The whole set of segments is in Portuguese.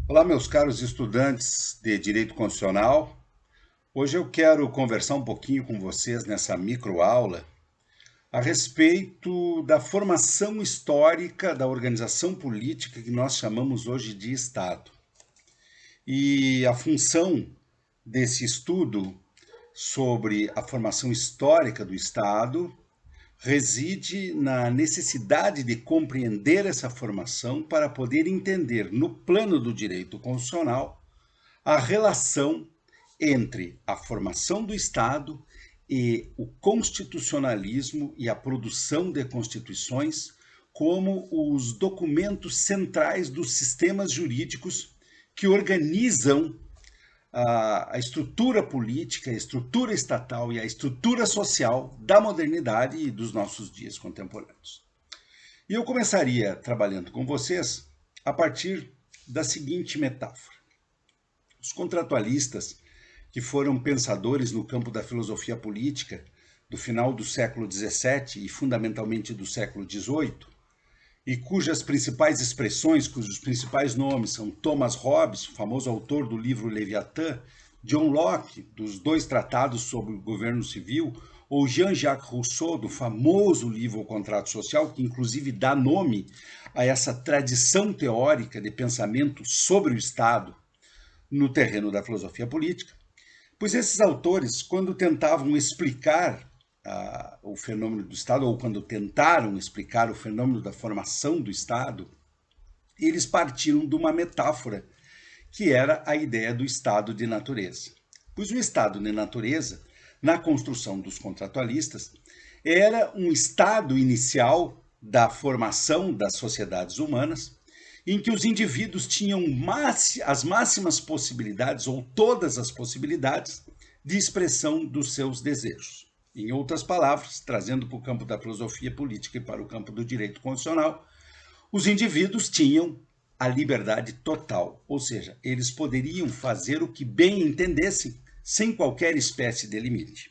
Olá, meus caros estudantes de Direito Constitucional. Hoje eu quero conversar um pouquinho com vocês nessa microaula a respeito da formação histórica da organização política que nós chamamos hoje de Estado. E a função desse estudo sobre a formação histórica do Estado reside na necessidade de compreender essa formação para poder entender, no plano do direito constitucional, a relação entre a formação do Estado e o constitucionalismo e a produção de constituições como os documentos centrais dos sistemas jurídicos que organizam a estrutura política, a estrutura estatal e a estrutura social da modernidade e dos nossos dias contemporâneos. E eu começaria trabalhando com vocês a partir da seguinte metáfora. Os contratualistas, que foram pensadores no campo da filosofia política do final do século XVII e fundamentalmente do século XVIII, e cujas principais expressões, cujos principais nomes são Thomas Hobbes, famoso autor do livro Leviatã, John Locke, dos dois tratados sobre o governo civil, ou Jean-Jacques Rousseau, do famoso livro O Contrato Social, que inclusive dá nome a essa tradição teórica de pensamento sobre o Estado no terreno da filosofia política, pois esses autores, quando tentavam explicar o fenômeno do Estado, ou quando tentaram explicar o fenômeno da formação do Estado, eles partiram de uma metáfora que era a ideia do estado de natureza. Pois o estado de natureza, na construção dos contratualistas, era um estado inicial da formação das sociedades humanas, em que os indivíduos tinham as máximas possibilidades, ou todas as possibilidades, de expressão dos seus desejos. Em outras palavras, trazendo para o campo da filosofia política e para o campo do direito constitucional, os indivíduos tinham a liberdade total, ou seja, eles poderiam fazer o que bem entendessem, sem qualquer espécie de limite.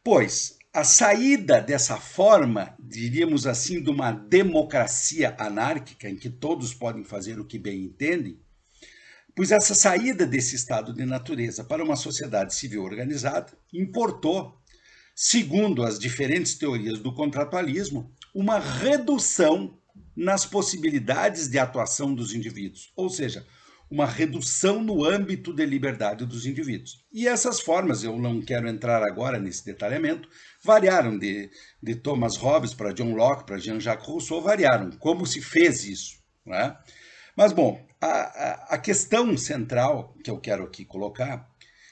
Pois a saída dessa forma, diríamos assim, de uma democracia anárquica, em que todos podem fazer o que bem entendem, pois essa saída desse estado de natureza para uma sociedade civil organizada importou, segundo as diferentes teorias do contratualismo, uma redução nas possibilidades de atuação dos indivíduos, ou seja, uma redução no âmbito de liberdade dos indivíduos. E essas formas, eu não quero entrar agora nesse detalhamento, variaram de Thomas Hobbes para John Locke, para Jean-Jacques Rousseau, variaram. Como se fez isso? Não é? Mas, bom, a questão central que eu quero aqui colocar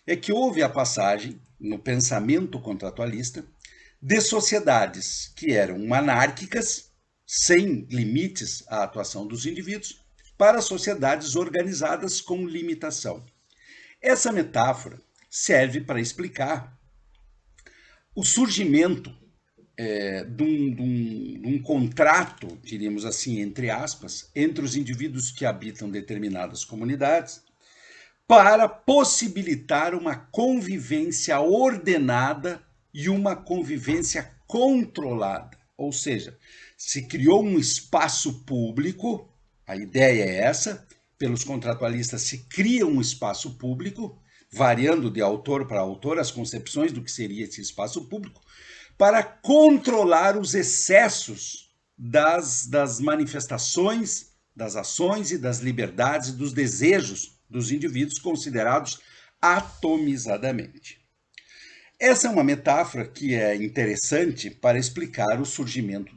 é que houve a passagem, no pensamento contratualista, de sociedades que eram monárquicas, sem limites à atuação dos indivíduos, para sociedades organizadas com limitação. Essa metáfora serve para explicar o surgimento de um contrato, diríamos assim, entre aspas, entre os indivíduos que habitam determinadas comunidades, para possibilitar uma convivência ordenada e uma convivência controlada. Ou seja, se criou um espaço público, a ideia é essa, pelos contratualistas se cria um espaço público, variando de autor para autor as concepções do que seria esse espaço público, para controlar os excessos das manifestações, das ações e das liberdades e dos desejos dos indivíduos considerados atomizadamente. Essa é uma metáfora que é interessante para explicar o surgimento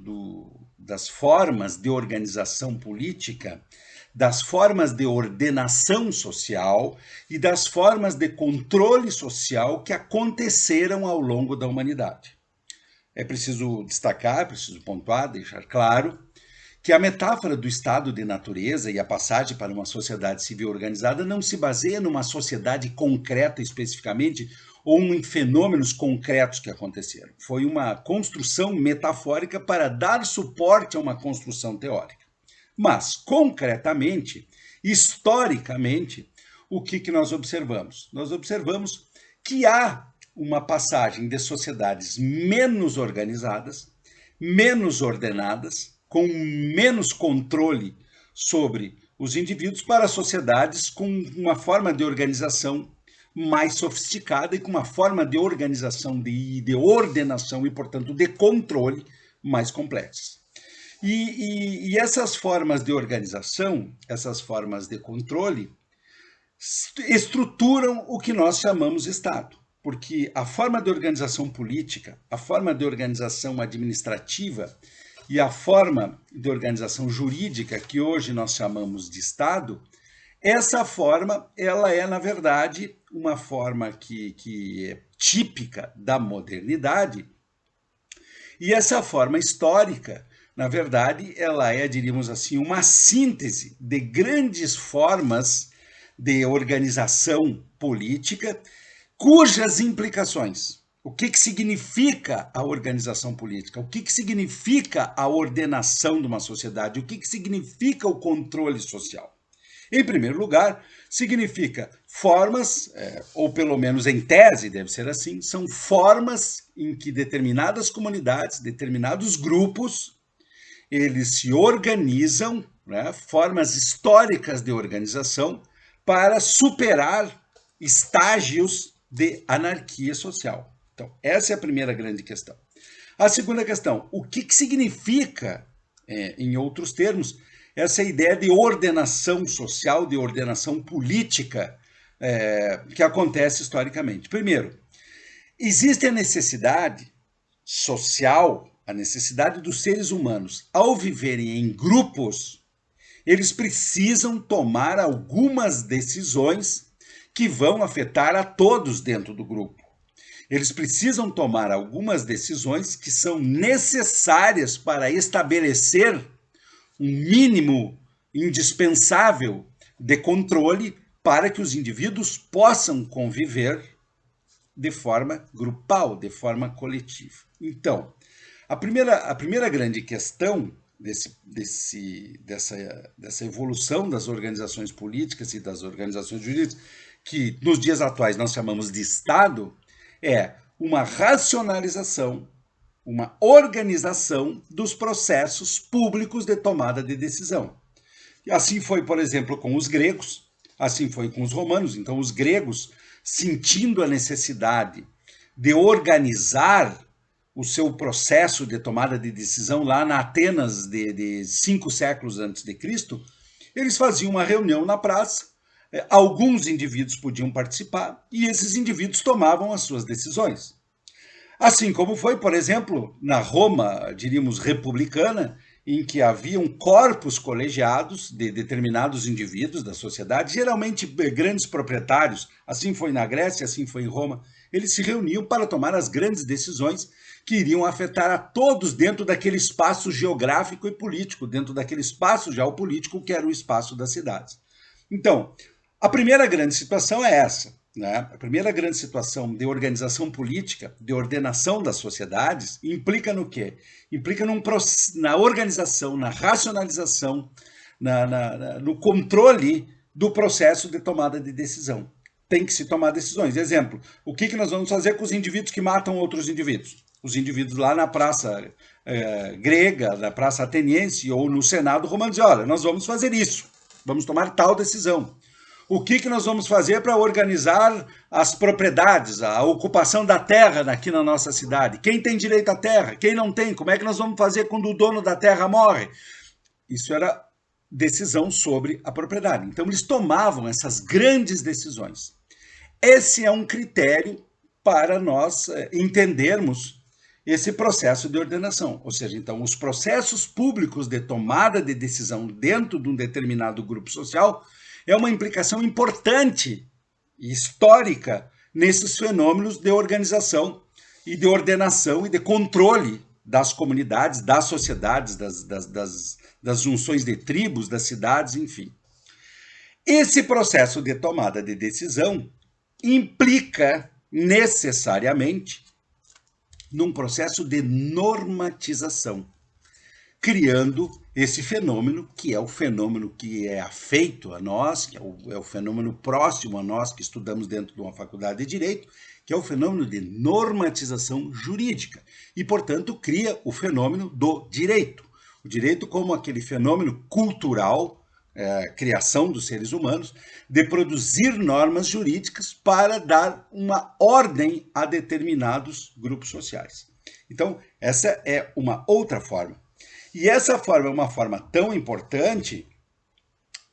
das formas de organização política, das formas de ordenação social e das formas de controle social que aconteceram ao longo da humanidade. É preciso destacar, preciso pontuar, deixar claro que a metáfora do estado de natureza e a passagem para uma sociedade civil organizada não se baseia numa sociedade concreta especificamente ou em fenômenos concretos que aconteceram. Foi uma construção metafórica para dar suporte a uma construção teórica. Mas, concretamente, historicamente, o que nós observamos? Nós observamos que há uma passagem de sociedades menos organizadas, menos ordenadas, com menos controle sobre os indivíduos para sociedades com uma forma de organização mais sofisticada e com uma forma de organização, de ordenação e, portanto, de controle mais complexa. E essas formas de organização, essas formas de controle, estruturam o que nós chamamos de Estado. Porque a forma de organização política, a forma de organização administrativa e a forma de organização jurídica, que hoje nós chamamos de Estado, essa forma, ela é, na verdade, uma forma que é típica da modernidade. E essa forma histórica, na verdade, ela é, diríamos assim, uma síntese de grandes formas de organização política, cujas implicações, o que significa a organização política, o que significa a ordenação de uma sociedade, o que significa o controle social. Em primeiro lugar, significa formas, ou pelo menos em tese deve ser assim, são formas em que determinadas comunidades, determinados grupos, eles se organizam, né, formas históricas de organização para superar estágios de anarquia social. Então, essa é a primeira grande questão. A segunda questão, o que significa, em outros termos, essa ideia de ordenação social, de ordenação política que acontece historicamente? Primeiro, existe a necessidade social, a necessidade dos seres humanos, ao viverem em grupos, eles precisam tomar algumas decisões que vão afetar a todos dentro do grupo. Eles precisam tomar algumas decisões que são necessárias para estabelecer um mínimo indispensável de controle para que os indivíduos possam conviver de forma grupal, de forma coletiva. Então, a primeira grande questão dessa evolução das organizações políticas e das organizações jurídicas, que nos dias atuais nós chamamos de Estado, é uma racionalização, uma organização dos processos públicos de tomada de decisão. E assim foi, por exemplo, com os gregos, assim foi com os romanos. Então, os gregos, sentindo a necessidade de organizar o seu processo de tomada de decisão lá na Atenas de 5 séculos antes de Cristo, eles faziam uma reunião na praça, alguns indivíduos podiam participar e esses indivíduos tomavam as suas decisões. Assim como foi, por exemplo, na Roma, diríamos, republicana, em que haviam corpos colegiados de determinados indivíduos da sociedade, geralmente grandes proprietários, assim foi na Grécia, assim foi em Roma, eles se reuniam para tomar as grandes decisões que iriam afetar a todos dentro daquele espaço geográfico e político, dentro daquele espaço geopolítico que era o espaço das cidades. Então, a primeira grande situação é essa, né? A primeira grande situação de organização política, de ordenação das sociedades, implica no quê? Implica na organização, na racionalização, no controle do processo de tomada de decisão. Tem que se tomar decisões. Exemplo, o que nós vamos fazer com os indivíduos que matam outros indivíduos? Os indivíduos lá na praça grega, na praça ateniense ou no Senado romano dizem, olha, nós vamos fazer isso, vamos tomar tal decisão. O que nós vamos fazer para organizar as propriedades, a ocupação da terra aqui na nossa cidade? Quem tem direito à terra? Quem não tem? Como é que nós vamos fazer quando o dono da terra morre? Isso era decisão sobre a propriedade. Então, eles tomavam essas grandes decisões. Esse é um critério para nós entendermos esse processo de ordenação. Ou seja, então, os processos públicos de tomada de decisão dentro de um determinado grupo social é uma implicação importante e histórica nesses fenômenos de organização e de ordenação e de controle das comunidades, das sociedades, das junções de tribos, das cidades, enfim. Esse processo de tomada de decisão implica necessariamente num processo de normatização, criando esse fenômeno, que é o fenômeno que é afeito a nós, que é o fenômeno próximo a nós que estudamos dentro de uma faculdade de Direito, que é o fenômeno de normatização jurídica. E, portanto, cria o fenômeno do direito. O direito como aquele fenômeno cultural, criação dos seres humanos, de produzir normas jurídicas para dar uma ordem a determinados grupos sociais. Então, essa é uma outra forma. E essa forma é uma forma tão importante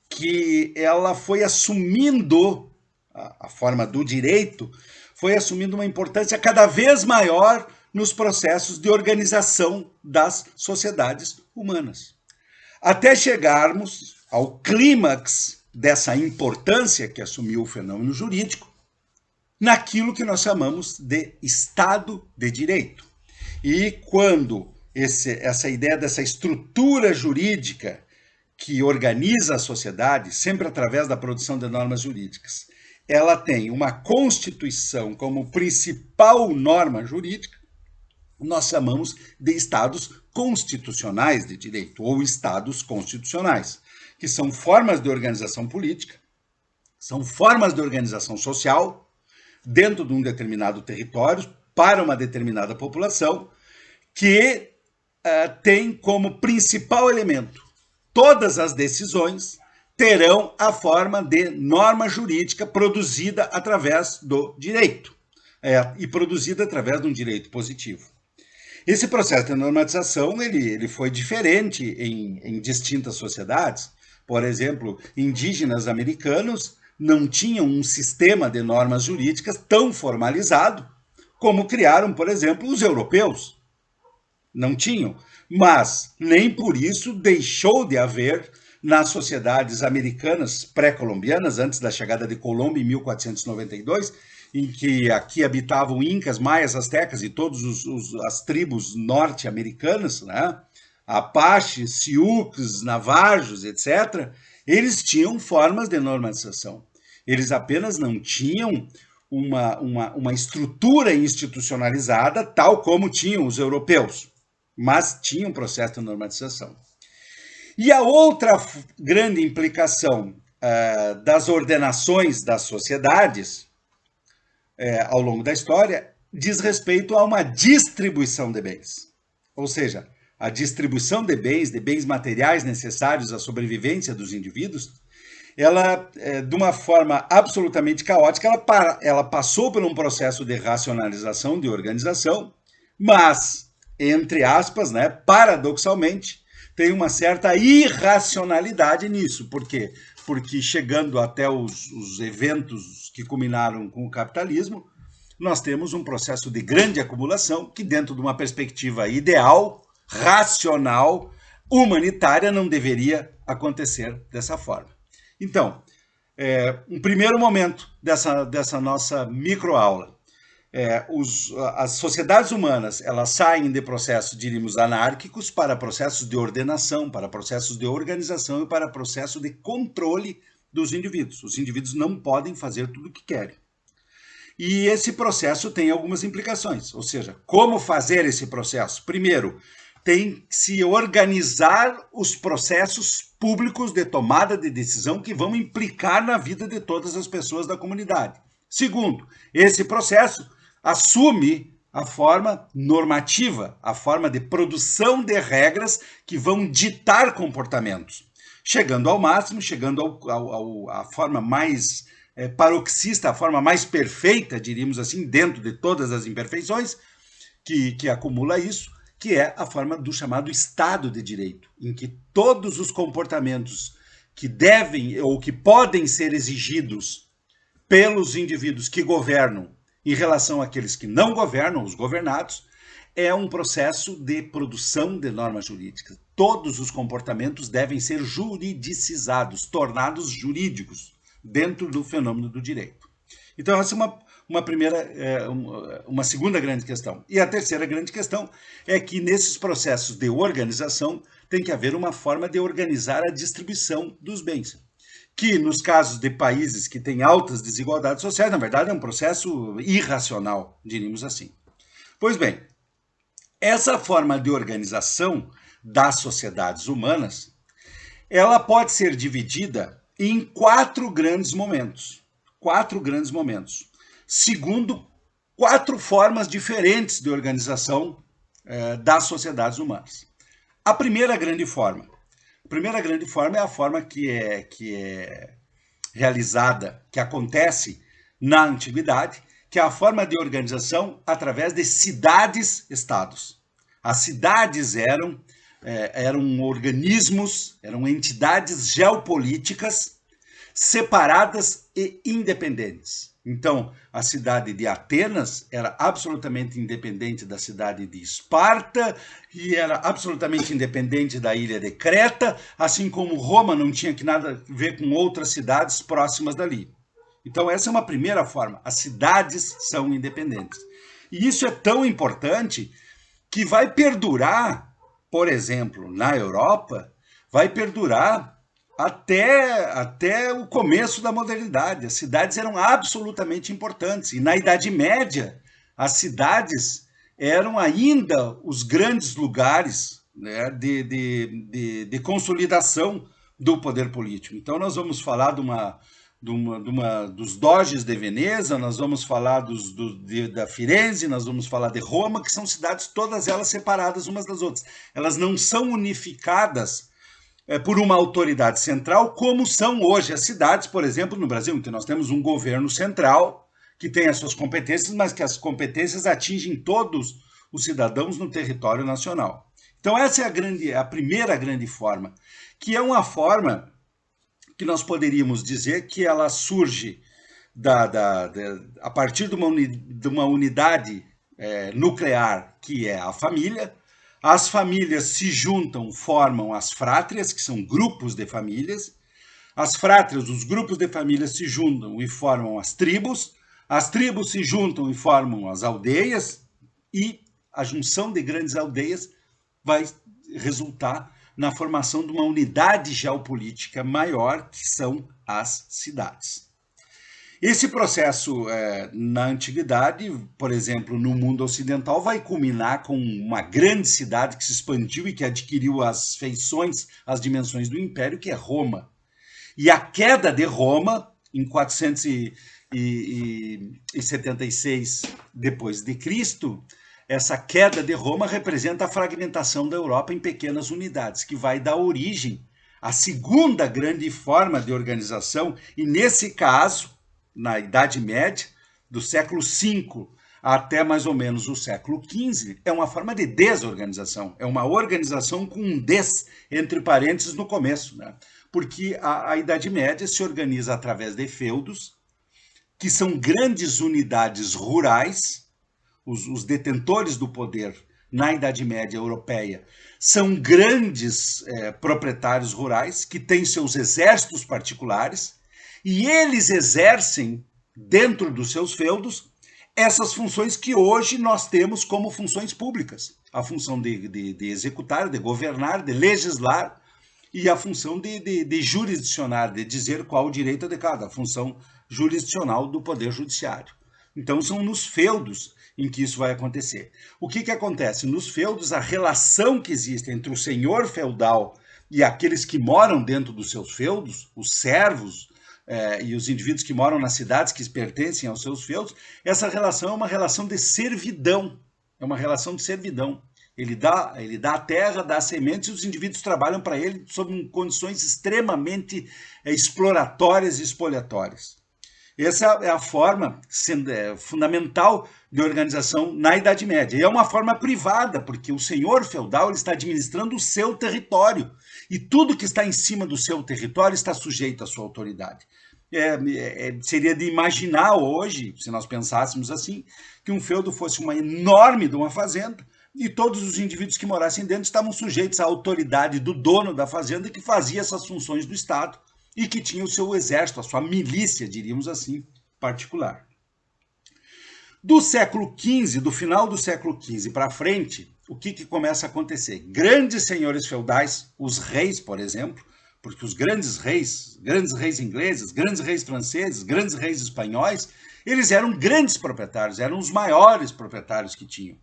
que ela foi assumindo, a forma do direito, foi assumindo uma importância cada vez maior nos processos de organização das sociedades humanas. Até chegarmos ao clímax dessa importância que assumiu o fenômeno jurídico, naquilo que nós chamamos de Estado de Direito. E quando essa ideia dessa estrutura jurídica que organiza a sociedade, sempre através da produção de normas jurídicas, ela tem uma Constituição como principal norma jurídica, nós chamamos de estados constitucionais de direito, ou estados constitucionais, que são formas de organização política, são formas de organização social, dentro de um determinado território, para uma determinada população, que tem como principal elemento todas as decisões terão a forma de norma jurídica produzida através do direito, e produzida através de um direito positivo. Esse processo de normatização ele foi diferente em distintas sociedades. Por exemplo, indígenas americanos não tinham um sistema de normas jurídicas tão formalizado como criaram, por exemplo, os europeus. Não tinham, mas nem por isso deixou de haver nas sociedades americanas pré-colombianas, antes da chegada de Colombo em 1492, em que aqui habitavam incas, maias, astecas e todas as tribos norte-americanas, né? Apaches, Siux, Navajos, etc., eles tinham formas de normatização. Eles apenas não tinham uma estrutura institucionalizada, tal como tinham os europeus, mas tinham um processo de normatização. E a outra grande implicação das ordenações das sociedades ao longo da história diz respeito a uma distribuição de bens. Ou seja, a distribuição de bens materiais necessários à sobrevivência dos indivíduos, ela, de uma forma absolutamente caótica, ela passou por um processo de racionalização, de organização, mas, entre aspas, né, paradoxalmente, tem uma certa irracionalidade nisso. Por quê? Porque chegando até os eventos que culminaram com o capitalismo, nós temos um processo de grande acumulação que, dentro de uma perspectiva ideal, racional, humanitária, não deveria acontecer dessa forma. Então, um primeiro momento dessa nossa microaula, as sociedades humanas, elas saem de processos, diríamos, anárquicos para processos de ordenação, para processos de organização e para processo de controle dos indivíduos. Os indivíduos não podem fazer tudo o que querem. E esse processo tem algumas implicações, ou seja, como fazer esse processo? Primeiro, tem que se organizar os processos públicos de tomada de decisão que vão implicar na vida de todas as pessoas da comunidade. Segundo, esse processo assume a forma normativa, a forma de produção de regras que vão ditar comportamentos, chegando ao máximo, chegando à forma mais paroxista, a forma mais perfeita, diríamos assim, dentro de todas as imperfeições que acumula isso, que é a forma do chamado Estado de Direito, em que todos os comportamentos que devem ou que podem ser exigidos pelos indivíduos que governam em relação àqueles que não governam, os governados, é um processo de produção de normas jurídicas. Todos os comportamentos devem ser juridicizados, tornados jurídicos dentro do fenômeno do direito. Então, essa é uma segunda grande questão. E a terceira grande questão é que nesses processos de organização tem que haver uma forma de organizar a distribuição dos bens, que nos casos de países que têm altas desigualdades sociais, na verdade é um processo irracional, diríamos assim. Pois bem, essa forma de organização das sociedades humanas, ela pode ser dividida em quatro grandes momentos, segundo quatro formas diferentes de organização das sociedades humanas. A primeira grande forma A primeira grande forma é a forma que é realizada, que acontece na antiguidade, que é a forma de organização através de cidades-estados. As cidades eram organismos, eram entidades geopolíticas separadas e independentes. Então, a cidade de Atenas era absolutamente independente da cidade de Esparta e era absolutamente independente da ilha de Creta, assim como Roma não tinha que nada a ver com outras cidades próximas dali. Então, essa é uma primeira forma. As cidades são independentes. E isso é tão importante que vai perdurar, por exemplo, na Europa, vai perdurar até o começo da modernidade. As cidades eram absolutamente importantes. E na Idade Média, as cidades eram ainda os grandes lugares, né, de consolidação do poder político. Então, nós vamos falar dos doges de Veneza, nós vamos falar da Firenze, nós vamos falar de Roma, que são cidades todas elas separadas umas das outras. Elas não são unificadas por uma autoridade central, como são hoje as cidades, por exemplo, no Brasil, em que nós temos um governo central que tem as suas competências, mas que as competências atingem todos os cidadãos no território nacional. Então essa é a primeira grande forma, que é uma forma que nós poderíamos dizer que ela surge a partir de uma unidade nuclear, que é a família. As famílias se juntam, formam as frátrias, que são grupos de famílias. As frátrias, os grupos de famílias se juntam e formam as tribos se juntam e formam as aldeias, e a junção de grandes aldeias vai resultar na formação de uma unidade geopolítica maior, que são as cidades. Esse processo na antiguidade, por exemplo, no mundo ocidental, vai culminar com uma grande cidade que se expandiu e que adquiriu as feições, as dimensões do império, que é Roma. E a queda de Roma, em 476 depois de Cristo, essa queda de Roma representa a fragmentação da Europa em pequenas unidades, que vai dar origem à segunda grande forma de organização, e nesse caso, na Idade Média, do século V até mais ou menos o século XV, é uma forma de desorganização, é uma organização com um des entre parênteses no começo, né? Porque a Idade Média se organiza através de feudos, que são grandes unidades rurais. Os detentores do poder na Idade Média europeia são grandes proprietários rurais que têm seus exércitos particulares, e eles exercem, dentro dos seus feudos, essas funções que hoje nós temos como funções públicas. A função de executar, de governar, de legislar, e a função de jurisdicionar, de dizer qual o direito de cada, a função jurisdicional do poder judiciário. Então são nos feudos em que isso vai acontecer. O que acontece? Nos feudos, a relação que existe entre o senhor feudal e aqueles que moram dentro dos seus feudos, os servos e os indivíduos que moram nas cidades que pertencem aos seus feudos, essa relação é uma relação de servidão. É uma relação de servidão. Ele dá a terra, dá as sementes, e os indivíduos trabalham para ele sob condições extremamente exploratórias e expoliatórias. Essa é a forma fundamental de organização na Idade Média. E é uma forma privada, porque o senhor feudal ele está administrando o seu território. E tudo que está em cima do seu território está sujeito à sua autoridade. Seria de imaginar hoje, se nós pensássemos assim, que um feudo fosse uma enorme de uma fazenda, e todos os indivíduos que morassem dentro estavam sujeitos à autoridade do dono da fazenda, que fazia essas funções do Estado e que tinha o seu exército, a sua milícia, diríamos assim, particular. Do século XV, do final do século XV para frente, o que começa a acontecer? Grandes senhores feudais, os reis, por exemplo, porque os grandes reis ingleses, grandes reis franceses, grandes reis espanhóis, eles eram grandes proprietários, eram os maiores proprietários que tinham.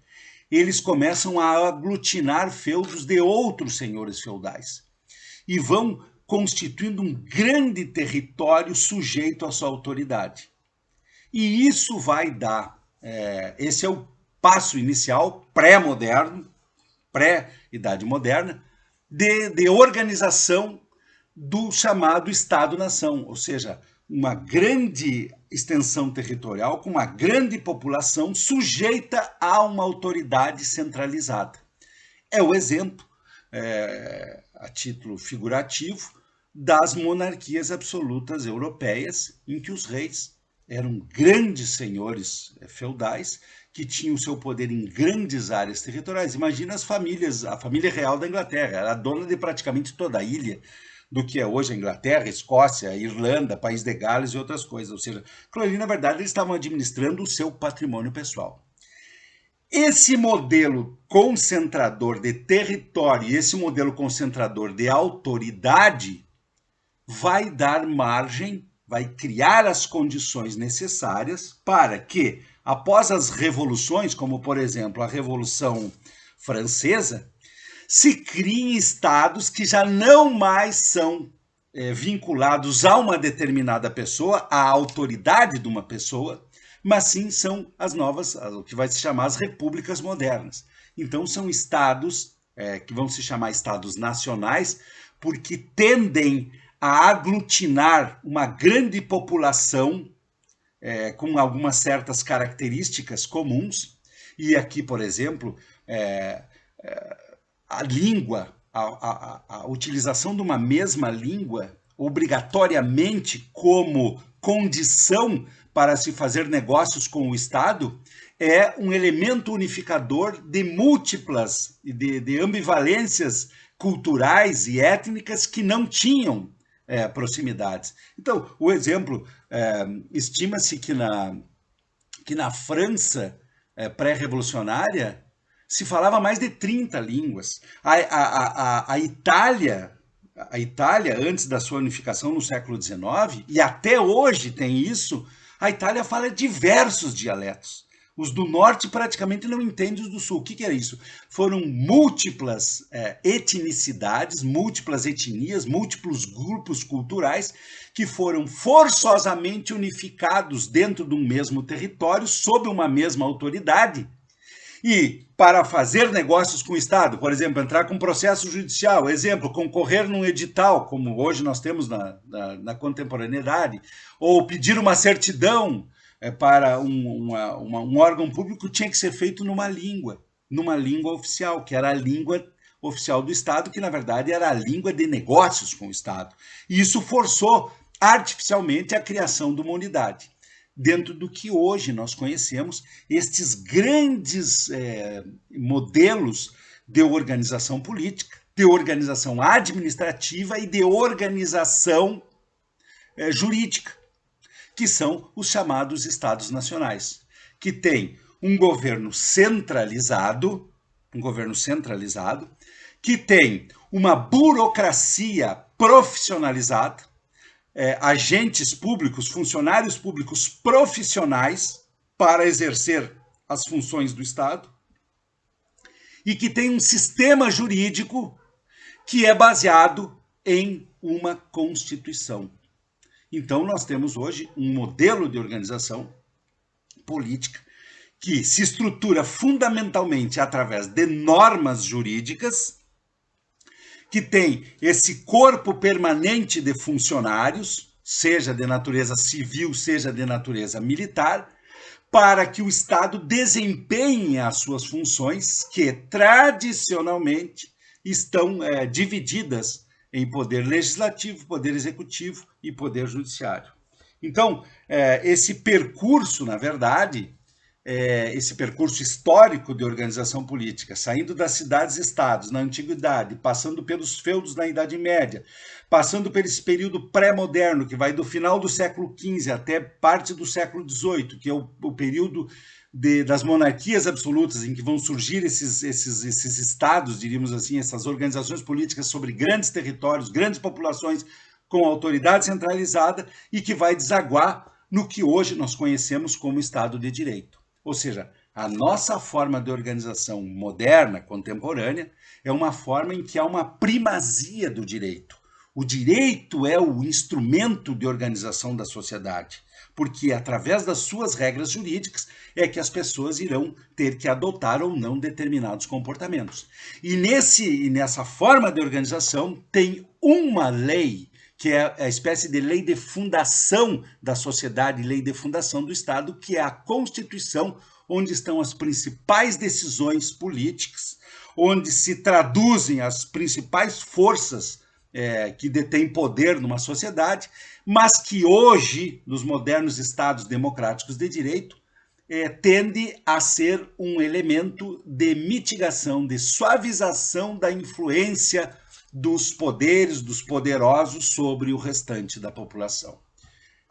Eles começam a aglutinar feudos de outros senhores feudais e vão constituindo um grande território sujeito à sua autoridade. E isso vai dar, esse é o passo inicial, pré-moderno, pré-idade moderna, de organização do chamado Estado-nação, ou seja, uma grande extensão territorial com uma grande população sujeita a uma autoridade centralizada. É o exemplo, a título figurativo, das monarquias absolutas europeias, em que os reis eram grandes senhores feudais que tinham o seu poder em grandes áreas territoriais. Imagina as famílias, a família real da Inglaterra, era dona de praticamente toda a ilha do que é hoje a Inglaterra, Escócia, Irlanda, País de Gales e outras coisas. Ou seja, aquilo ali, na verdade, eles estavam administrando o seu patrimônio pessoal. Esse modelo concentrador de território e esse modelo concentrador de autoridade vai dar margem, vai criar as condições necessárias para que, após as revoluções, como por exemplo a Revolução Francesa, se criem estados que já não mais são vinculados a uma determinada pessoa, à autoridade de uma pessoa, mas sim são as novas, o que vai se chamar as repúblicas modernas. Então são estados que vão se chamar estados nacionais, porque tendem a aglutinar uma grande população com algumas certas características comuns. E aqui, por exemplo, a língua, a utilização de uma mesma língua, obrigatoriamente como condição para se fazer negócios com o Estado, é um elemento unificador de múltiplas, de ambivalências culturais e étnicas que não tinham proximidades. Então, o exemplo, estima-se que na França pré-revolucionária se falava mais de 30 línguas. A Itália, antes da sua unificação no século XIX, e até hoje tem isso, a Itália fala diversos dialetos. Os do norte praticamente não entendem os do sul. O que é isso? Foram múltiplas etnicidades, múltiplas etnias, múltiplos grupos culturais que foram forçosamente unificados dentro de um mesmo território, sob uma mesma autoridade. E para fazer negócios com o Estado, por exemplo, entrar com processo judicial, exemplo, concorrer num edital, como hoje nós temos na contemporaneidade, ou pedir uma certidão para um órgão público, tinha que ser feito numa língua oficial, que era a língua oficial do Estado, que na verdade era a língua de negócios com o Estado. E isso forçou artificialmente a criação de uma unidade. Dentro do que hoje nós conhecemos, estes grandes modelos de organização política, de organização administrativa e de organização jurídica, que são os chamados Estados Nacionais, que tem um governo centralizado, que tem uma burocracia profissionalizada, agentes públicos, funcionários públicos profissionais para exercer as funções do Estado, e que tem um sistema jurídico que é baseado em uma Constituição. Então, nós temos hoje um modelo de organização política que se estrutura fundamentalmente através de normas jurídicas, que tem esse corpo permanente de funcionários, seja de natureza civil, seja de natureza militar, para que o Estado desempenhe as suas funções, que tradicionalmente estão divididas em poder legislativo, poder executivo e poder judiciário. Então, esse percurso, na verdade, esse percurso histórico de organização política, saindo das cidades-estados na antiguidade, passando pelos feudos na Idade Média, passando por esse período pré-moderno, que vai do final do século XV até parte do século XVIII, que é o período das monarquias absolutas, em que vão surgir esses estados, diríamos assim, essas organizações políticas sobre grandes territórios, grandes populações, com autoridade centralizada, e que vai desaguar no que hoje nós conhecemos como Estado de Direito. Ou seja, a nossa forma de organização moderna, contemporânea, é uma forma em que há uma primazia do direito. O direito é o instrumento de organização da sociedade, porque através das suas regras jurídicas é que as pessoas irão ter que adotar ou não determinados comportamentos. E nessa forma de organização tem uma lei, que é a espécie de lei de fundação da sociedade, lei de fundação do Estado, que é a Constituição, onde estão as principais decisões políticas, onde se traduzem as principais forças que detêm poder numa sociedade, mas que hoje, nos modernos estados democráticos de direito, tende a ser um elemento de mitigação, de suavização da influência dos poderes, dos poderosos sobre o restante da população.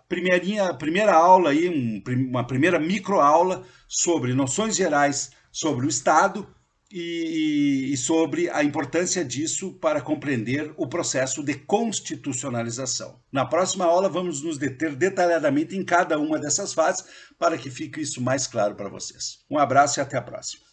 Primeira aula aí, uma primeira microaula sobre noções gerais sobre o Estado e sobre a importância disso para compreender o processo de constitucionalização. Na próxima aula vamos nos deter detalhadamente em cada uma dessas fases para que fique isso mais claro para vocês. Um abraço e até a próxima.